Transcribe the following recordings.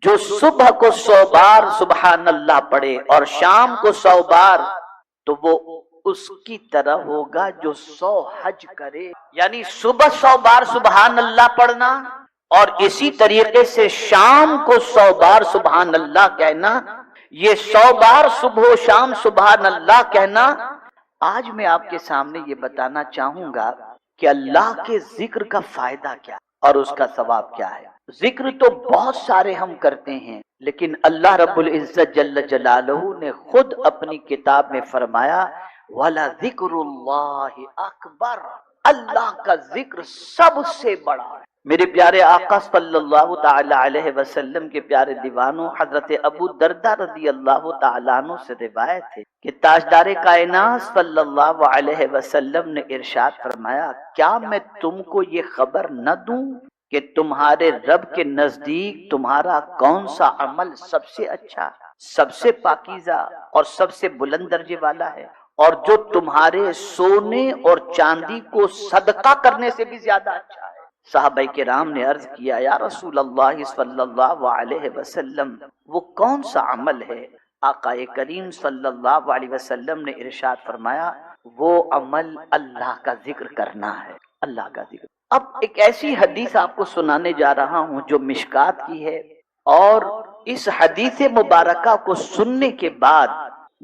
جو صبح کو 100 بار سبحان اللہ پڑھے اور شام کو 100 بار، تو وہ اس کی طرح ہوگا جو 100 حج کرے۔ یعنی صبح 100 بار سبحان اللہ پڑھنا اور اسی طریقے سے شام کو 100 بار سبحان اللہ کہنا، یہ 100 بار صبح و شام سبحان اللہ کہنا۔ آج میں آپ کے سامنے یہ بتانا چاہوں گا کہ اللہ کے ذکر کا فائدہ کیا اور اس کا ثواب کیا ہے۔ ذکر تو بہت سارے ہم کرتے ہیں، لیکن اللہ رب العزت جل جلالہ نے خود اپنی کتاب میں فرمایا وَلَذِكْرُ اللَّهِ أَكْبَرُ، اللہ کا ذکر سب سے بڑا ہے۔ میرے پیارے آقا صلی اللہ تعالی علیہ وسلم کے پیارے دیوانوں، حضرت ابو درداء رضی اللہ تعالیٰ عنہ سے روایت ہے کہ تاجدار کائنات صلی اللہ علیہ وسلم نے ارشاد فرمایا، کیا میں تم کو یہ خبر نہ دوں کہ تمہارے رب کے نزدیک تمہارا کون سا عمل سب سے اچھا، سب سے پاکیزہ اور سب سے بلند درجے والا ہے، اور جو تمہارے سونے اور چاندی کو صدقہ کرنے سے بھی زیادہ اچھا ہے۔ صحابہ کرام نے عرض کیا، یا رسول اللہ صلی اللہ علیہ وسلم وہ کون سا عمل ہے؟ آقا کریم صلی اللہ علیہ وسلم نے ارشاد فرمایا، وہ عمل اللہ کا ذکر کرنا ہے، اللہ کا ذکر۔ اب ایک ایسی حدیث آپ کو سنانے جا رہا ہوں جو مشکات کی ہے، اور اس حدیث مبارکہ کو سننے کے بعد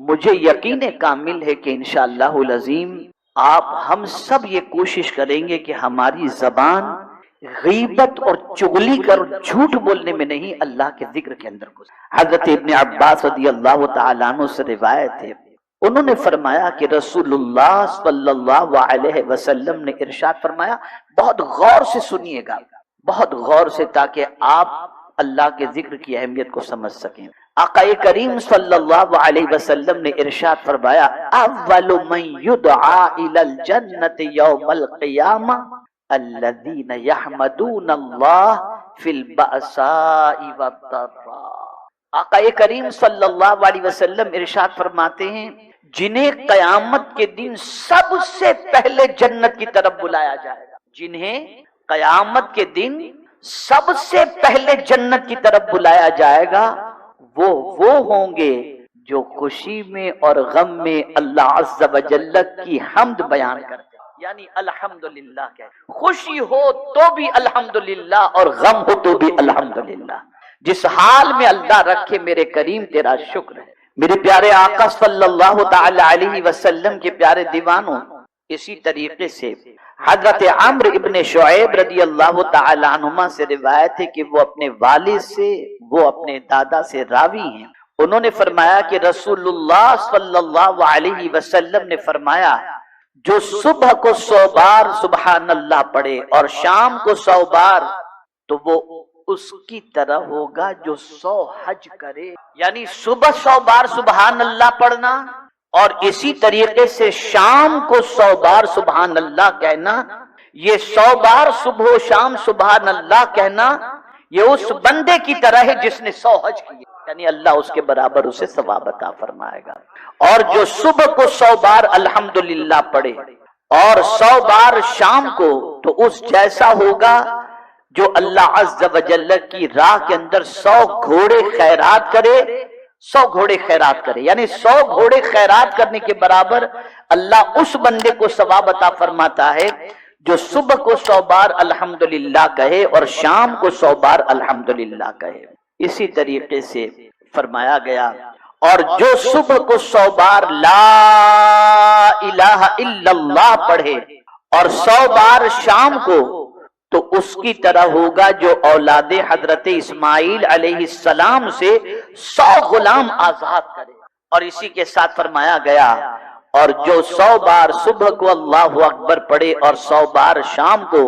مجھے یقین کامل ہے کہ انشاءاللہ العظیم آپ ہم سب یہ کوشش کریں گے کہ ہماری زبان غیبت اور چغلی کر جھوٹ بولنے میں نہیں، اللہ کے ذکر کے اندر گزرے۔ حضرت ابن عباس رضی اللہ تعالیٰ عنہ سے روایت ہے، انہوں نے فرمایا کہ رسول اللہ صلی اللہ علیہ وسلم نے ارشاد فرمایا، بہت غور سے سنیے گا، بہت غور سے، تاکہ آپ اللہ کے ذکر کی اہمیت کو سمجھ سکیں۔ آقا کریم صلی اللہ علیہ وسلم نے ارشاد فرمایا، اول من یدعا الی الجنۃ یوم القیامہ الذین یحمدون اللہ فی البأساء والضراء۔ آقا کریم صلی اللہ علیہ وسلم ارشاد فرماتے ہیں، جنہیں قیامت کے دن سب سے پہلے جنت کی طرف بلایا جائے گا، جنہیں قیامت کے دن سب سے پہلے جنت کی طرف بلایا جائے گا، وہ ہوں گے جو خوشی میں اور غم میں اللہ عز و جل کی حمد بیان کرتے ہیں۔ یعنی الحمدللہ کہتے، خوشی ہو تو بھی الحمدللہ اور غم ہو تو بھی الحمدللہ، جس حال میں اللہ رکھے میرے کریم تیرا شکر ہے۔ میرے پیارے آقا صلی اللہ تعالی علیہ وسلم کے پیارے دیوانوں، اسی طریقے سے حضرت عمرو ابن شعیب رضی اللہ تعالی عنہما سے روایت ہے کہ وہ اپنے والد سے، وہ اپنے دادا سے راوی ہیں، انہوں نے فرمایا کہ رسول اللہ صلی اللہ علیہ وسلم نے فرمایا، جو صبح کو 100 بار سبحان اللہ پڑھے اور شام کو 100 بار، تو وہ اس کی طرح ہوگا جو 100 حج کرے۔ یعنی صبح 100 بار سبحان اللہ پڑھنا اور اسی طریقے سے شام کو 100 بار سبحان اللہ کہنا، یہ 100 بار صبح و شام سبحان اللہ کہنا، یہ اس بندے کی طرح ہے جس نے 100 حج کیے، یعنی اللہ اس کے برابر اسے ثواب عطا فرمائے گا۔ اور جو صبح کو 100 بار الحمدللہ پڑھے اور 100 بار شام کو، تو اس جیسا ہوگا جو اللہ عز و جل کی راہ کے اندر 100 گھوڑے خیرات کرے، 100 گھوڑے خیرات کرے، یعنی 100 گھوڑے خیرات کرنے کے برابر اللہ اس بندے کو ثواب عطا فرماتا ہے جو صبح کو 100 بار الحمدللہ کہے اور شام کو 100 بار الحمدللہ کہے۔ اسی طریقے سے فرمایا گیا، اور جو صبح کو 100 بار لا الہ الا اللہ پڑھے اور 100 بار شام کو، تو اس کی طرح ہوگا جو اولاد حضرت اسماعیل علیہ السلام سے 100 غلام آزاد کرے۔ اور اسی کے ساتھ فرمایا گیا، اور جو 100 بار صبح کو اللہ اکبر پڑھے اور 100 بار شام کو،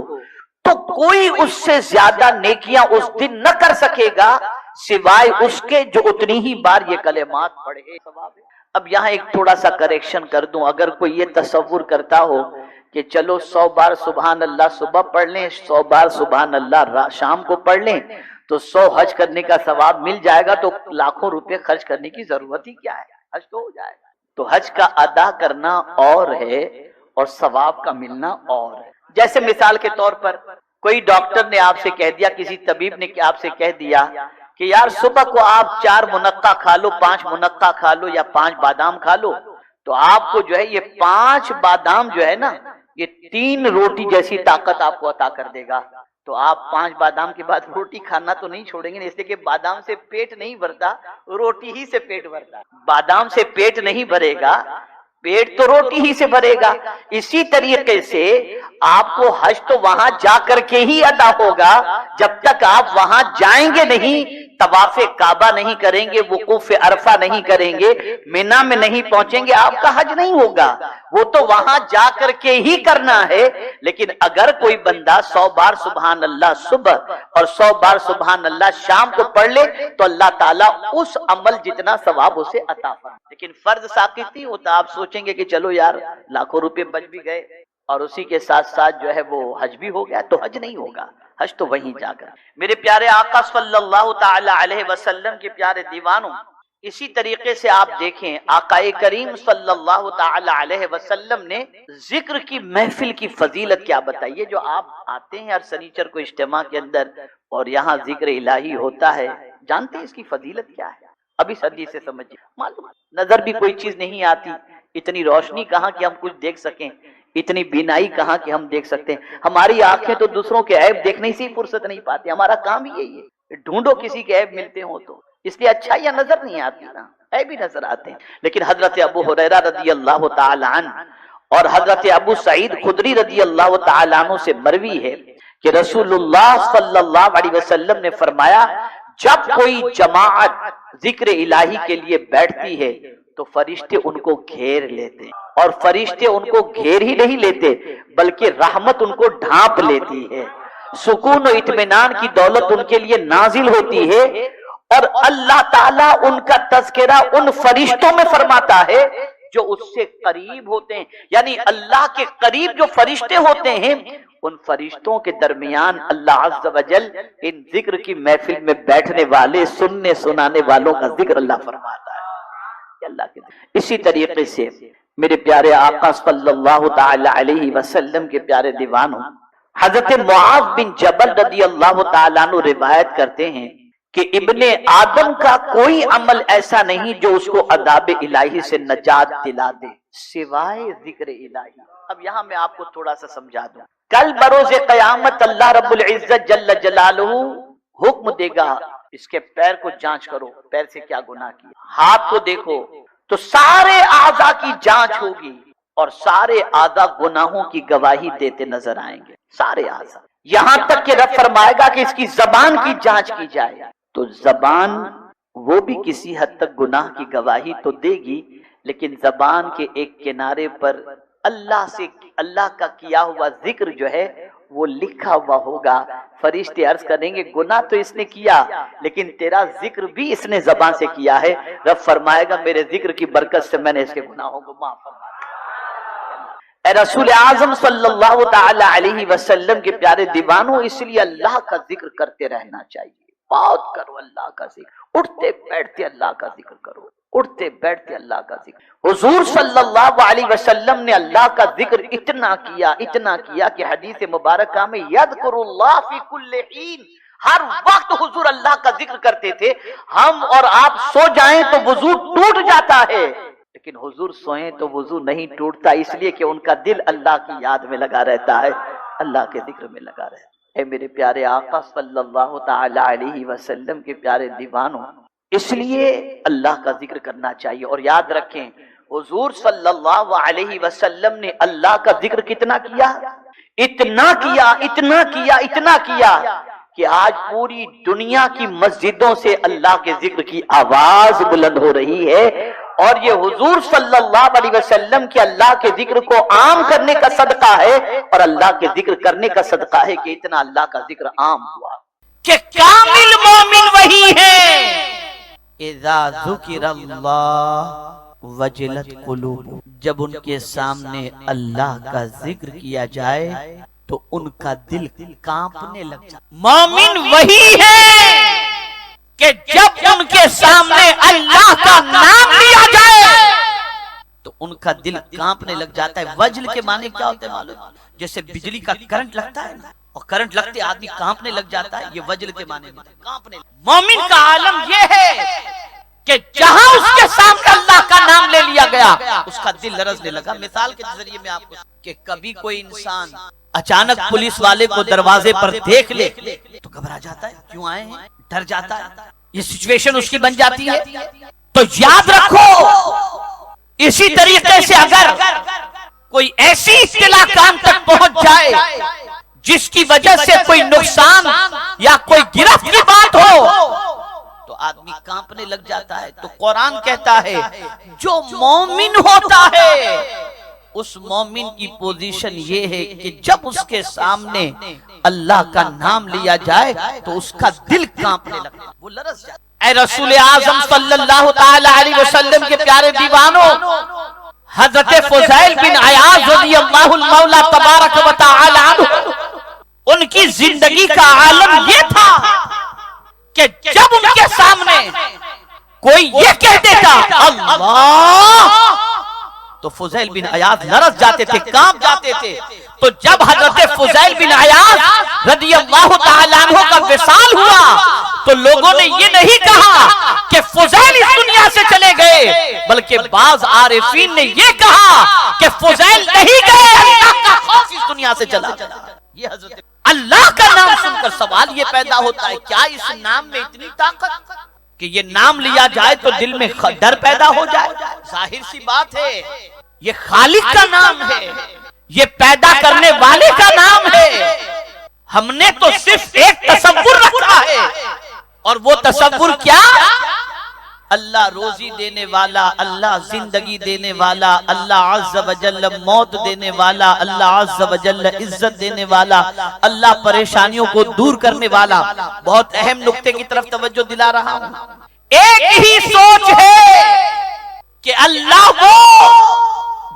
تو کوئی اس سے زیادہ نیکیاں اس دن نہ کر سکے گا سوائے اس کے جو اتنی ہی بار یہ کلمات پڑھے۔ اب یہاں ایک تھوڑا سا کریکشن کر دوں، اگر کوئی یہ تصور کرتا ہو کہ چلو 100 بار سبحان اللہ صبح پڑھ لیں، 100 بار سبحان اللہ شام کو پڑھ لیں، تو 100 حج کرنے کا ثواب مل جائے گا، تو لاکھوں روپے خرچ کرنے کی ضرورت ہی کیا ہے، حج تو ہو جائے گا۔ تو حج کا ادا کرنا اور ہے اور ثواب کا ملنا اور ہے۔ جیسے مثال کے طور پر کوئی ڈاکٹر نے آپ سے کہہ دیا، کسی طبیب نے آپ سے کہہ دیا کہ یار صبح کو آپ 4 منقع کھا لو، 5 منقع کھا لو یا 5 بادام کھا لو، تو آپ کو جو ہے یہ 5 بادام جو ہے نا یہ 3 روٹی جیسی طاقت آپ کو عطا کر دے گا۔ تو آپ 5 بادام کے بعد روٹی کھانا تو نہیں چھوڑیں گے، اس لیے کہ بادام سے پیٹ نہیں بھرتا، روٹی ہی سے پیٹ بھرتا۔ بادام سے پیٹ نہیں بھرے گا، پیٹ تو روٹی ہی سے بھرے گا۔ اسی طریقے سے آپ کو حج تو وہاں جا کر کے ہی ادا ہوگا، جب تک آپ وہاں جائیں گے نہیں، طواف کعبہ نہیں کریں گے، وقوف عرفہ نہیں کریں گے، مینا میں نہیں پہنچیں گے، آپ کا حج نہیں ہوگا۔ وہ تو وہاں جا کر کے ہی کرنا ہے۔ لیکن اگر کوئی بندہ 100 بار سبحان اللہ صبح اور 100 بار سبحان اللہ شام کو پڑھ لے تو اللہ تعالیٰ اس عمل جتنا ثواب اسے عطا فرمائے۔ لیکن فرض ساقط نہیں ہوتا، آپ سوچیں گے کہ چلو یار لاکھوں روپے بچ بھی گئے اور اسی کے ساتھ ساتھ جو ہے وہ حج بھی ہو گیا، تو حج نہیں ہوگا، حج تو وہیں جا کر۔ میرے پیارے آقا صلی اللہ تعالی علیہ وسلم کے پیارے دیوانوں، اسی طریقے سے آپ دیکھیں آقا کریم صلی اللہ تعالی علیہ وسلم نے ذکر کی محفل کی فضیلت کیا بتائی ہے۔ جو آپ آتے ہیں ہر سنیچر کو اجتماع کے اندر اور یہاں ذکر الہی ہوتا ہے، جانتے ہیں اس کی فضیلت کیا ہے؟ ابھی حدیث سے سمجھیے، معلوم نظر بھی کوئی چیز نہیں آتی، اتنی روشنی کہاں کہ ہم کچھ دیکھ سکیں، اتنی بینائی کہاں کہ ہم دیکھ سکتے ہیں۔ ہماری آنکھیں تو دوسروں کے عیب دیکھنے سے ہی فرصت نہیں پاتی، ہمارا کام ہی یہی ہے، ڈھونڈو کسی کے عیب ملتے ہوں تو، اس لیے اچھائیاں نظر نہیں آتی نا، عیب بھی نظر آتے ہیں۔ لیکن حضرت ابو ہریرہ رضی اللہ تعالی عنہ اور حضرت ابو سعید خدری رضی اللہ تعالی عنہ سے مروی ہے کہ رسول اللہ صلی اللہ علیہ وسلم نے فرمایا، جب کوئی جماعت ذکر الہی کے لیے بیٹھتی ہے تو فرشتے ان کو گھیر لیتے ہیں، اور فرشتے ان کو گھیر ہی نہیں لیتے بلکہ رحمت ان کو ڈھانپ لیتی ہے، سکون و اطمینان کی دولت ان کے لیے نازل ہوتی ہے، اور اللہ تعالیٰ ان کا تذکرہ ان فرشتوں میں فرماتا ہے جو اس سے قریب ہوتے ہیں۔ یعنی اللہ کے قریب جو فرشتے ہوتے ہیں، ان فرشتوں کے درمیان اللہ عز و جل ان ذکر کی محفل میں بیٹھنے والے سننے سنانے والوں کا ذکر اللہ فرماتا ہے، اللہ کے ذکر۔ اسی طریقے سے میرے پیارے آقا صلی اللہ تعالی علیہ وسلم کے پیارے دیوانوں، حضرت معاذ بن جبل رضی اللہ تعالیٰ عنہ روایت کرتے ہیں کہ ابن آدم کا کوئی عمل ایسا نہیں جو اس کو عذاب الہی سے نجات دلا دے سوائے ذکر الہی۔ اب یہاں میں آپ کو تھوڑا سا سمجھا دوں، کل بروز قیامت اللہ رب العزت جل جلالہ حکم دے گا، اس کے پیر کو جانچ کرو، پیر سے کیا گناہ کیا، ہاتھ کو دیکھو، تو سارے اعضاء کی جانچ ہوگی اور سارے اعضاء گناہوں کی گواہی دیتے نظر آئیں گے، سارے اعضاء، یہاں تک کہ رب فرمائے گا کہ اس کی زبان کی جانچ کی جائے، تو زبان وہ بھی کسی حد تک گناہ کی گواہی تو دے گی، لیکن زبان کے ایک کنارے پر اللہ کا کیا ہوا ذکر جو ہے وہ لکھا ہوا ہوگا۔ فرشتے عرض کریں گے گناہ تو اس نے کیا لیکن تیرا ذکر بھی اس نے زبان سے کیا ہے، رب فرمائے گا میرے ذکر کی برکت سے میں نے اس کے گناہوں کو معاف فرما دیا۔ اے رسول اعظم صلی اللہ تعالی علیہ وسلم کے پیارے دیوانوں، اس لیے اللہ کا ذکر کرتے رہنا چاہیے، بہت کرو اللہ کا ذکر، اٹھتے بیٹھتے اللہ کا ذکر کرو، اٹھتے بیٹھتے اللہ کا ذکر۔ حضور صلی اللہ علیہ وسلم نے اللہ کا ذکر اتنا کیا کہ حدیث مبارکہ میں یذکر اللہ فی کل حین، ہر وقت حضور اللہ کا ذکر کرتے تھے۔ ہم اور آپ سو جائیں تو وضو ٹوٹ جاتا ہے، لیکن حضور سوئیں تو وضو نہیں ٹوٹتا، اس لیے کہ ان کا دل اللہ کی یاد میں لگا رہتا ہے، اللہ کے ذکر میں لگا رہتا ہے۔ اے میرے پیارے آقا صلی اللہ تعالی علیہ وسلم کے پیارے دیوانوں، اس لیے اللہ کا ذکر کرنا چاہیے۔ اور یاد رکھیں حضور صلی اللہ علیہ وسلم نے اللہ کا ذکر کتنا کیا، اتنا کیا کہ آج پوری دنیا کی مسجدوں سے اللہ کے ذکر کی آواز بلند ہو رہی ہے، اور یہ حضور صلی اللہ علیہ وسلم کے اللہ کے ذکر کو عام کرنے کا صدقہ ہے، اور اللہ کے ذکر کرنے کا صدقہ ہے کہ اتنا اللہ کا ذکر عام ہوا کہ کامل مومن وہی ہے اذا ذکر اللہ وجلت قلوب، جب ان کے سامنے اللہ کا ذکر کیا جائے تو ان کا دل کانپنے لگ جاتا۔ مومن وہی ہے کہ جب ان کے سامنے اللہ کا نام لیا جائے تو ان کا دل کانپنے لگ جاتا ہے۔ وجل کے معنی کیا ہوتے ہیں معلوم؟ جیسے بجلی کا کرنٹ لگتا ہے نا، اور کرنٹ لگتے آدمی کانپنے لگ جاتا ہے، یہ وجل کے معنی میں کانپنے۔ مومن کا عالم یہ ہے کہ جہاں اس کے سامنے اللہ کا نام لے لیا گیا اس کا دل لرزنے لگا۔ مثال کے ذریعے میں آپ کو کہ کبھی کوئی انسان اچانک پولیس والے کو دروازے پر دیکھ لے تو گھبرا جاتا ہے، کیوں آئے ہیں، ڈر جاتا ہے، یہ سچویشن اس کی بن جاتی ہے۔ تو یاد رکھو اسی طریقے سے اگر کوئی ایسی اطلاع کان تک پہنچ جائے جس کی وجہ سے کوئی نقصان یا کوئی گرفت کی بات ہو تو آدمی کانپنے لگ جاتا ہے۔ تو قرآن کہتا ہے جو مومن ہوتا ہے اس مومن کی پوزیشن یہ ہے کہ جب اس کے سامنے اللہ کا نام لیا جائے تو اس کا دل کانپنے لگتا ہے، وہ لرز جاتا ہے۔ اے رسول اعظم صلی اللہ تعالی علیہ وسلم کے پیارے دیوانوں، حضرت فضیل بن عیاض رضی اللہ المولا تبارک و تعالی عنہ، ان کی زندگی کا عالم یہ تھا کہ جب ان کے سامنے کوئی یہ کہہ دیتا اللہ تو فضیل بن عیاض لرز جاتے تھے، کانپ جاتے تھے۔ تو جب حضرت فضیل بن عیاض رضی اللہ تعالیٰ عنہ کا وصال ہوا تو لوگوں نے یہ نہیں کہا کہ فضیل اس دنیا سے چلے گئے، بلکہ بعض عارفین نے یہ کہا کہ فضیل نہیں گئے، اللہ کا خوف اس دنیا سے چلا۔ یہ حضرت اللہ کا نام سن کر سوال یہ پیدا ہوتا ہے کیا اس نام میں اتنی طاقت کہ یہ نام لیا جائے تو دل میں ڈر پیدا ہو جائے؟ ظاہر سی بات ہے یہ خالق کا نام ہے، یہ پیدا کرنے والے کا نام ہے۔ ہم نے تو صرف ایک تصور رکھا ہے، اور وہ تصور کیا؟ اللہ روزی دینے والا، اللہ زندگی دینے والا، اللہ عز و جل موت دینے والا، اللہ عز و جل عزت دینے والا، اللہ پریشانیوں کو دور کرنے والا۔ بہت اہم نقطے کی طرف توجہ دلا رہا ہوں۔ ایک ہی سوچ ہے کہ اللہ وہ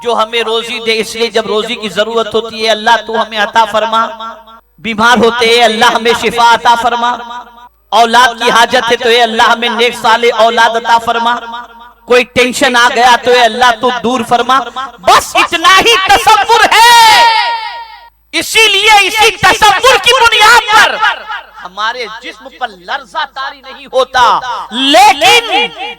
جو ہمیں روزی دے، اس لیے جب روزی کی ضرورت ہوتی ہے اللہ تو ہمیں عطا فرما، بیمار ہوتے ہیں اللہ ہمیں شفا عطا فرما، اولاد کی حاجت ہے تو اے اللہ ہمیں نیک صالح اولاد عطا فرما، کوئی ٹینشن آ گیا تو اے اللہ تو دور فرما۔ بس اتنا ہی تصور ہے، اسی لیے اسی تصور کی بنیاد پر ہمارے جسم پر لرزہ طاری نہیں ہوتا۔ لیکن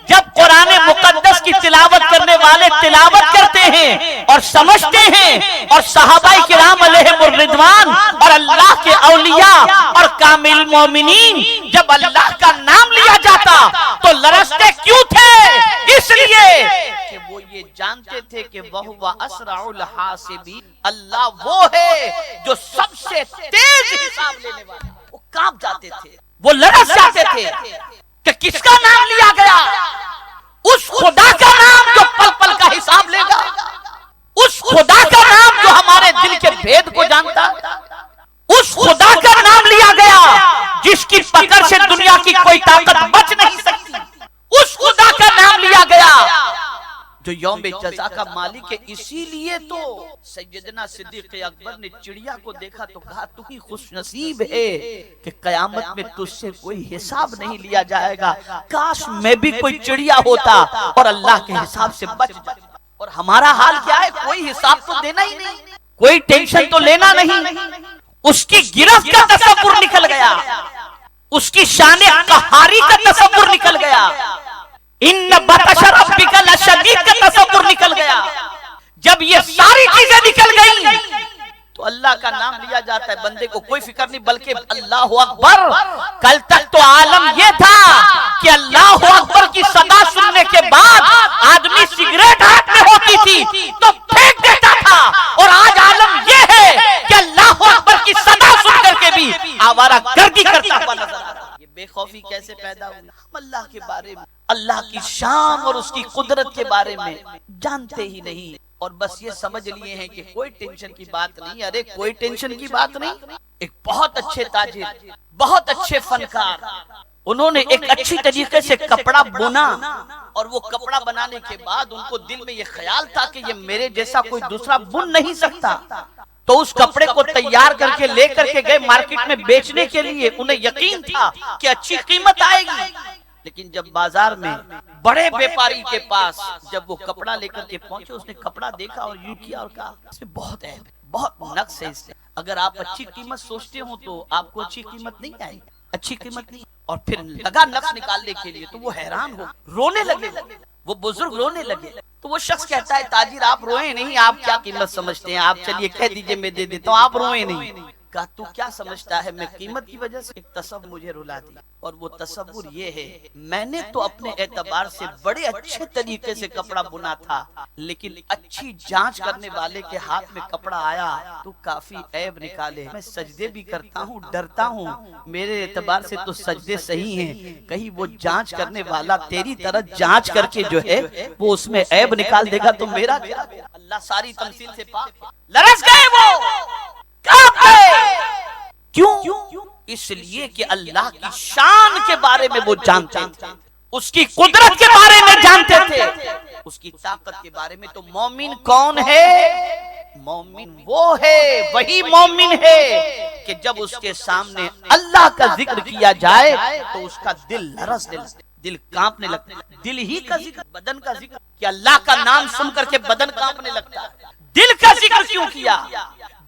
جب قرآن مقدس کی تلاوت کرنے والے تلاوت کرتے ہیں اور سمجھتے ہیں، اور صحابہ کرام علیہم الرضوان اور اللہ کے اولیاء اور کامل مومنین جب اللہ کا نام لیا جاتا تو لرزتے کیوں تھے؟ اس لیے کہ وہ یہ جانتے تھے کہ وَهُوَ أَسْرَعُ الْحَاسِبِينَ، اللہ وہ ہے جو سب سے تیز حساب لینے والا۔ وہ کانپ جاتے تھے، وہ لرز جاتے تھے کہ کس کا نام لیا گیا؟ اس خدا کا نام جو پل پل کا حساب لے گا، اس خدا کا نام جو ہمارے دل کے بھید کو جانتا، اس خدا کا نام لیا گیا جس کی پکڑ سے دنیا کی کوئی طاقت بچ نہیں سکتی، اس خدا کا نام لیا گیا جو یوم جزا کا مالک ہے۔ اسی لیے تو سیدنا صدیق اکبر نے چڑیا کو دیکھا تو کہا تو ہی خوش نصیب ہے کہ قیامت میں تجھ سے کوئی حساب نہیں لیا جائے گا، کاش میں بھی کوئی چڑیا ہوتا اور اللہ کے حساب سے بچ جائے۔ اور ہمارا حال کیا ہے؟ کوئی حساب تو دینا ہی نہیں، کوئی ٹینشن تو لینا نہیں۔ اس کی گرفت کا تصور نکل گیا، اس کی شان قہاری کا تصور نکل گیا، ان بطش ربک لشدید کا تصور نکل گیا۔ جب یہ ساری چیزیں نکل گئیں تو اللہ کا نام لیا جاتا ہے، بندے کو کوئی فکر نہیں، بلکہ اللہ اکبر۔ کل تک تو عالم یہ تھا کہ اللہ اکبر کی صدا سننے کے بعد آدمی سگریٹ ہاتھ میں ہوتی تھی تو پھینک دیتا تھا، اور آج عالم یہ ہے کہ اللہ اکبر کی صدا سن کر کے بھی آوارہ گردی کرتا ہوا نظر آ رہا ہے۔ یہ بے خوفی کیسے پیدا ہوئی؟ ہم اللہ کے بارے میں، اللہ کی شان اور اس کی قدرت کے بارے میں جانتے ہی نہیں، اور بس یہ سمجھ لیے ہیں کہ کوئی ٹینشن کی بات نہیں۔ ارے کوئی ٹینشن کی بات نہیں۔ ایک بہت اچھے تاجر، بہت اچھے فنکار، انہوں نے ایک اچھی طریقے سے کپڑا بنا، اور وہ کپڑا بنانے کے بعد ان کو دل میں یہ خیال تھا کہ یہ میرے جیسا کوئی دوسرا بن نہیں سکتا، تو اس کپڑے کو تیار کر کے لے کر کے گئے مارکیٹ میں بیچنے کے لیے۔ انہیں یقین تھا کہ اچھی قیمت آئے گی، لیکن جب بازار میں بڑے بیپاری کے پاس جب وہ کپڑا لے کر کے پہنچے، اس نے کپڑا دیکھا اور یوں کیا اور کہا اس میں بہت عیب ہے، بہت نقص ہے اس میں۔ اگر آپ اچھی قیمت سوچتے ہو تو آپ کو اچھی قیمت نہیں آئے گی، اچھی قیمت نہیں، اور پھر لگا نفس نکالنے کے لیے تو وہ حیران ہو، رونے لگے، وہ بزرگ رونے لگے، تو وہ شخص کہتا ہے تاجر آپ روئے نہیں، آپ کیا قیمت سمجھتے ہیں، آپ چلیے کہہ دیجئے میں دے دیتا ہوں، آپ روئے نہیں۔ کہا تو کیا سمجھتا ہے، میں قیمت کی وجہ سے ایک تصور مجھے رلا دی، اور وہ تصور یہ ہے میں نے تو اپنے اعتبار سے بڑے اچھے طریقے سے کپڑا بنا تھا، لیکن اچھی جانچ کرنے والے کے ہاتھ میں کپڑا آیا تو کافی عیب نکالے، میں سجدے بھی کرتا ہوں، ڈرتا ہوں، میرے اعتبار سے تو سجدے صحیح ہیں، کہیں وہ جانچ کرنے والا تیری طرح جانچ کر کے جو ہے وہ اس میں عیب نکال دے گا تو میرا کیا؟ اللہ ساری تمثیل سے پاک ہے۔ لرز گئے وہ، کہاں گئے؟ کیوں؟ اس لیے کہ اللہ کی شان کے بارے میں وہ جانتے تھے، اس کی قدرت کے بارے میں جانتے تھے، اس کی طاقت کے بارے میں۔ تو مومن کون ہے؟ مومن وہ ہے، وہی مومن ہے کہ جب اس کے سامنے اللہ کا ذکر کیا جائے تو اس کا دل لرز دیتا، دل کانپنے لگتا ہے۔ دل ہی کا ذکر، بدن کا ذکر، کہ اللہ کا نام سن کر کے بدن کانپنے لگتا ہے۔ دل کا ذکر کیوں کیا؟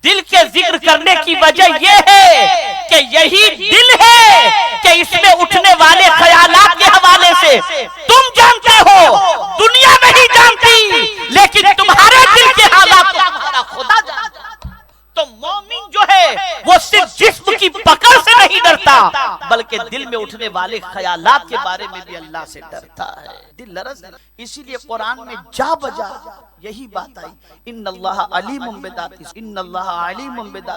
دل کے ذکر کرنے کی وجہ یہ ہے کہ یہی دل ہے کہ اس میں اٹھنے والے خیالات کے حوالے سے تم جانتے ہو، دنیا نہیں جانتی، لیکن تمہارے دل کے حالات کو تمہارا خدا جانتا ہے۔ تو مومن جو ہے وہ صرف جسم کی پکڑ سے نہیں ڈرتا، بلکہ دل میں اٹھنے والے خیالات کے بارے میں بھی اللہ سے ڈرتا ہے۔ دل لرز، اسی لیے قرآن میں جا بجا یہی بات آئی، ان اللہ علیم بذات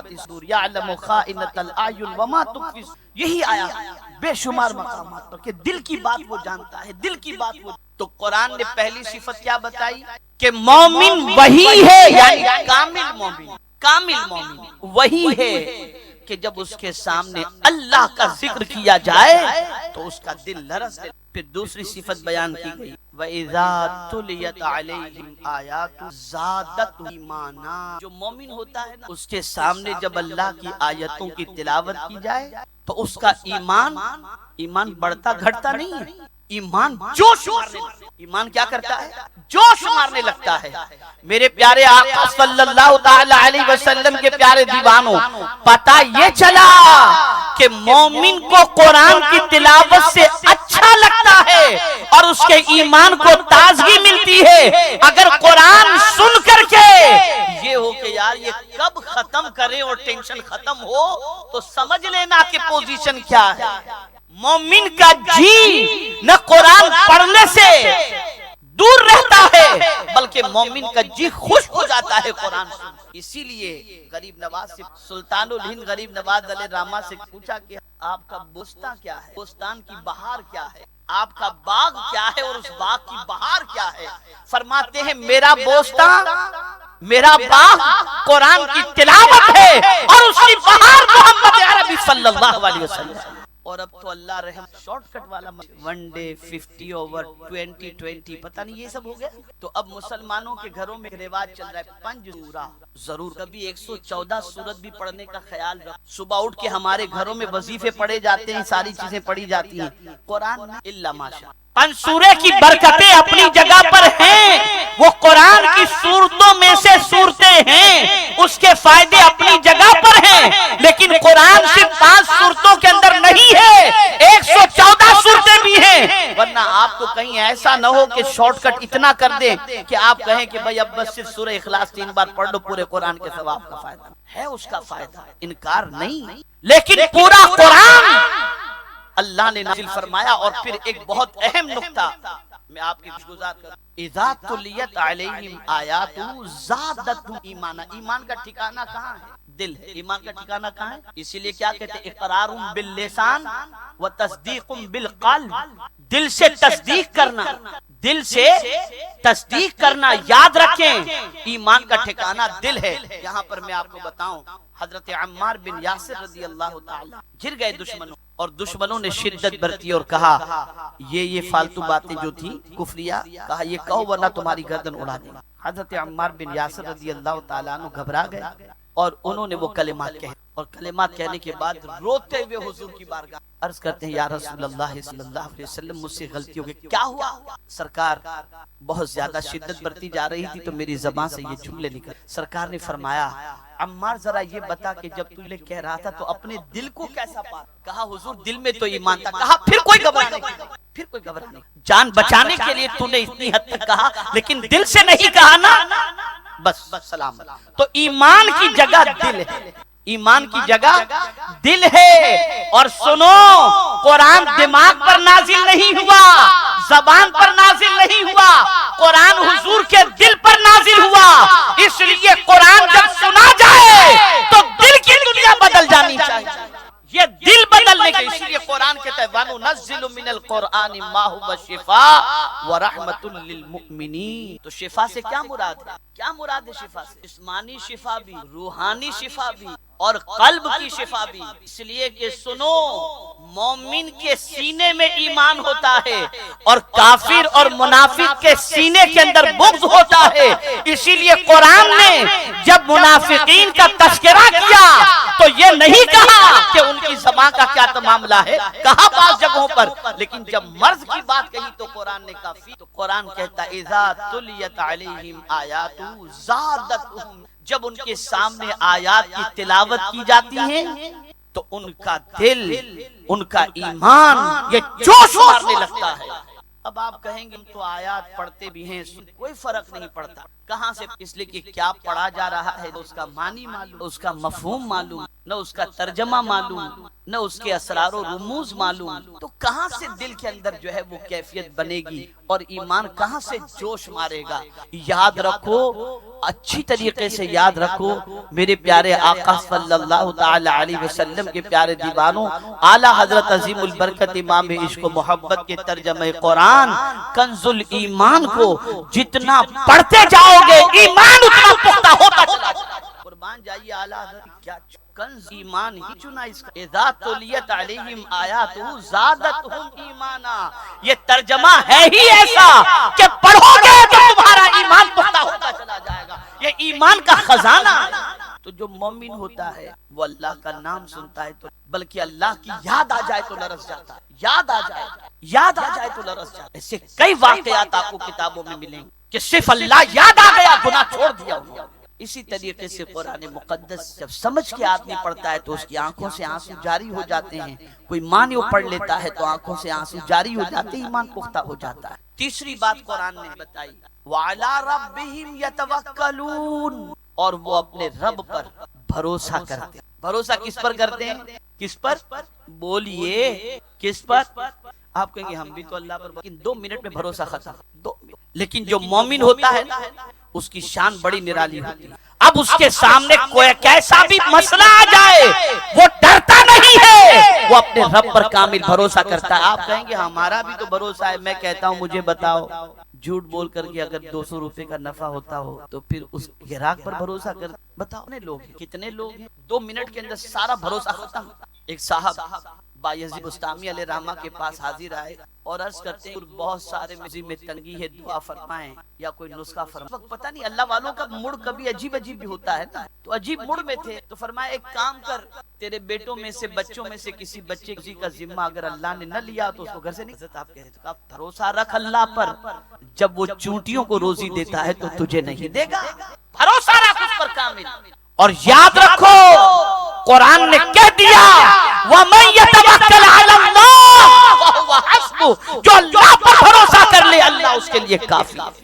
الصدور یعلم خائنۃ الاعین وما تخفی، یہی آیا بے شمار مقامات پر کہ دل کی بات وہ جانتا ہے، دل کی بات وہ۔ تو قرآن نے پہلی صفت کیا بتائی کہ مومن وہی ہے، یعنی کامل مومن، کامل مومن وہی ہے کہ جب اس کے سامنے اللہ کا ذکر کیا جائے تو اس کا دل لرز دے۔ پھر دوسری صفت بیان کی گئی، وَإِذَا تُلِيَتْ عَلَيْهِمْ آيَاتُ زَادَتْهُمْ ایمانا، جو مومن ہوتا ہے اس کے سامنے جب اللہ کی آیتوں کی تلاوت کی جائے تو اس کا ایمان بڑھتا گھٹتا نہیں ہے، ایمان جوش مارنے لگتا ہے۔ ایمان کیا کرتا ہے؟ جوش مارنے لگتا ہے۔ میرے پیارے آقا صلی اللہ تعالی علیہ وسلم کے پیارے دیوانوں، پتہ یہ چلا کہ مومن کو قرآن کی تلاوت سے اچھا لگتا ہے اور اس کے ایمان کو تازگی ملتی ہے اگر قرآن سن کر کے یہ ہو کہ یار یہ کب ختم کرے اور ٹینشن ختم ہو تو سمجھ لینا کہ پوزیشن کیا ہے۔ مومن کا جی نہ قرآن پڑھنے سے دور رہتا ہے بلکہ مومن کا جی خوش ہو جاتا ہے قرآن سن۔ اسی لیے غریب نواز سے، سلطان الہند غریب نواز علیہ الرحمہ سے پوچھا کہ آپ کا بوستان کیا ہے، بوستان کی بہار کیا ہے، آپ کا باغ کیا ہے اور اس باغ کی بہار کیا ہے؟ فرماتے ہیں میرا بوستان، میرا باغ قرآن کی تلاوت ہے اور اس کی بہار محمد عربی صلی اللہ علیہ وسلم۔ اور اب تو اللہ رحم شارٹ کٹ والا 1 ڈے 50 اوور 20 پتہ نہیں یہ سب ہو گیا۔ تو اب مسلمانوں کے گھروں میں رواج چل رہا ہے 5 سورہ ضرور، کبھی 114 سورت بھی پڑھنے کا خیال رکھ۔ صبح اٹھ کے ہمارے گھروں میں وظیفے پڑھے جاتے ہیں، ساری چیزیں پڑھی جاتی ہیں، قرآن میں الا ماشاء۔ 5 سورے کی برکتیں اپنی جگہ پر ہیں، وہ قرآن کی سورتوں میں سے سورتیں ہیں، اس کے فائدے اپنی جگہ پر ہیں، لیکن قرآن صرف 5 سورتوں کے اندر نہیں ہے، 114 سورتیں بھی ہیں۔ ورنہ آپ کو کہیں ایسا نہ ہو کہ شارٹ کٹ اتنا کر دیں کہ آپ کہیں کہ بھائی اب بس صرف سورہ اخلاص 3 بار پڑھ لو، پورے قرآن کے ثواب کا فائدہ ہے، اس کا فائدہ انکار نہیں، لیکن پورا قرآن اللہ نے نازل فرمایا۔ اور پھر ایک بہت اہم نقطہ میں آپ کی گزار کروں، اذا تلیت علیہم آیات زادتہم ایمانا۔ ایمان کا ٹھکانہ کہاں ہے؟ دل ہے۔ ایمان کا ٹھکانہ کہاں ہے؟ اسی لیے کیا کہتے ہیں، اقرار باللسان و تصدیق بالقلب، دل سے تصدیق کرنا، دل سے تصدیق کرنا۔ یاد رکھیں ایمان کا ٹھکانہ دل ہے۔ یہاں پر میں آپ کو بتاؤں، حضرت عمار بن یاسر رضی اللہ تعالی گر گئے دشمنوں، اور دشمنوں نے شدت برتی اور کہا یہ فالتو باتیں جو تھی کفریہ، کہا یہ کہو ورنہ تمہاری گردن اڑا دیں۔ حضرت عمار بن یاسر رضی اللہ تعالیٰ عنہ گھبرا گئے اور انہوں نے وہ کلمات کہے، اور کلمات کہنے کے بعد روتے ہوئے حضور کی بارگاہ عرض کرتے ہیں یا رسول اللہ صلی اللہ علیہ وسلم مجھ سے غلطی ہو گئی. کیا ہوا؟ سرکار بہت زیادہ شدت برتی جا رہی تھی تو میری زبان سے یہ جملے نکل. سرکار نے فرمایا عمار ذرا یہ بتا کہ جب تو یہ کہہ رہا تھا تو اپنے دل کو کیسا پا؟ کہا حضور دل میں تو ایمان تھا. کہا پھر کوئی گھبرانے پھر کوئی گھبرانے جان بچانے کے لیے تو نے اتنی حد تک کہا لیکن دل سے نہیں کہا نا. بس سلام. تو ایمان کی جگہ دل ہے, ایمان کی جگہ دل ہے. اور سنو قرآن دماغ پر نازل نہیں ہوا, زبان پر نازل نہیں ہوا, قرآن حضور کے دل پر نازل ہوا. اس لیے قرآن جب سنا جائے تو دل کی دنیا بدل جانی چاہیے. یہ دل بدلنے کے اس لیے قرآن کہتا ہے وَنُنَزِّلُ مِنَ الْقُرْآنِ مَا هُوَ شِفَاءٌ وَرَحْمَةٌ لِّلْمُؤْمِنِينَ. تو شفا سے کیا مراد ہے؟ کیا مراد ہے شفا سے؟ جسمانی شفا بھی, روحانی شفا بھی اور قلب کی شفا بھی. اس لیے کہ سنو مومن کے سینے میں ایمان ہوتا ہے اور کافر اور منافق کے سینے کے اندر بغض ہوتا ہے. اسی لیے قرآن نے جب منافقین کا تذکرہ کیا تو یہ نہیں کہا کہ ان کی زبان کا کیا معاملہ ہے, کہا بعض جگہوں پر, لیکن جب مرض کی بات کہی تو قرآن نے کافی. تو قرآن کہتا ہے اذا تلیت علیہم آیات زادتہم, جب ان کے سامنے آیات کی تلاوت کی جاتی ہے تو ان کا دل, ان کا ایمان یہ جوش مارنے لگتا ہے. اب آپ کہیں گے ہم تو آیات پڑھتے بھی ہیں, کوئی فرق نہیں پڑتا. کہاں سے؟ اس لیے کہ کیا پڑھا جا رہا ہے اس کا معنی معلوم, اس کا مفہوم معلوم, نہ اس کا ترجمہ معلوم, نہ اس کے اسرار و رموز معلوم. تو کہاں سے دل کے اندر جو ہے وہ کیفیت بنے گی اور ایمان کہاں سے جوش مارے گا؟ یاد رکھو, اچھی طریقے سے یاد رکھو میرے پیارے آقا صلی اللہ تعالی علیہ وسلم کے پیارے دیوانوں, اعلیٰ حضرت عظیم البرکت امام عشق و محبت کے ترجمہ قرآن کنز الایمان کو جتنا پڑھتے جاؤ گے ایمان اتنا پختہ ہوتا چلا جائے. قربان جائیے اعلیٰ حضرت کیا کنز ایمان ہی چنا اس کا. اذا تلیت علیہم آیات زادتہم ایمانا, یہ ترجمہ ہے ہی ایسا کہ پڑھو گے تو تمہارا ایمان پختہ ہوتا چلا جائے گا. یہ ایمان کا خزانہ. تو جو مومن ہوتا ہے وہ اللہ کا نام سنتا ہے تو بلکہ اللہ کی یاد آ جائے تو لرز جاتا ہے, یاد آ جائے, یاد آ جائے تو لرز جاتا ہے. ایسے کئی واقعات آپ کو کتابوں میں ملیں گے کہ صرف اللہ یاد آ گیا گناہ چھوڑ دیا. اسی طریقے سے قرآن مقدس جب سمجھ کے آدمی پڑھتا ہے تو اس کی آنکھوں سے آنسو جاری ہو جاتے ہیں. کوئی معنی پڑھ لیتا ہے تو آنکھوں سے آنسو جاری ہو جاتے ہیں, ایمان پختہ ہو جاتا ہے. تیسری بات قرآن نے بتائی وَعَلَىٰ رَبِّهِمْ يَتَوَكَّلُونَ, اور وہ اپنے رب پر بھروسہ کرتے ہیں. بھروسہ کس پر کرتے ہیں؟ کس پر؟ بولیے کس پر؟ آپ کہیں گے ہم بھی تو اللہ پر, لیکن 2 منٹ میں بھروسہ ختم. لیکن جو مومن ہوتا ہے اس کی شان بڑی نرالی ہوتی ہے. اب اس کے سامنے کوئی کیسا بھی مسئلہ آ جائے وہ ڈرتا نہیں ہے, وہ اپنے رب پر کامل بھروسہ کرتا ہے. آپ کہیں گے ہمارا بھی تو بھروسہ ہے. میں کہتا ہوں مجھے بتاؤ جھوٹ بول کر کے اگر 200 روپے کا نفع ہوتا ہو تو پھر اس گراہک پر بھروسہ کر, بتاؤ کتنے لوگ ہیں 2 منٹ کے اندر سارا بھروسہ ختم. ایک صاحب بایزید بستامی علیہ رحمہ کے پاس حاضر آئے اور عرض کرتے ہیں بہت سارے مزید میں تنگی ہے, دعا فرمائیں یا کوئی نسخہ فرمائیں. پتہ نہیں اللہ والوں کا موڈ کبھی عجیب عجیب بھی ہوتا ہے نا, تو عجیب موڈ میں تھے تو فرمایا ایک کام کر, تیرے بیٹوں میں سے بچوں میں سے کسی بچے کا ذمہ اگر اللہ نے نہ لیا تو اس کو گھر سے نہیں. آپ کہتے ہیں بھروسہ رکھ اللہ پر, جب وہ چونٹیوں کو روزی دیتا ہے تو تجھے نہیں دے گا. بھروسہ رکھ اس پر کامل. اور یاد رکھو قرآن نے کہہ دیا وَمَن يَتَوَكَّلْ عَلَى اللَّهِ فَهُوَ حَسْبُهُ, جو اللہ پر بھروسہ کر لے اللہ اس کے لیے کافی.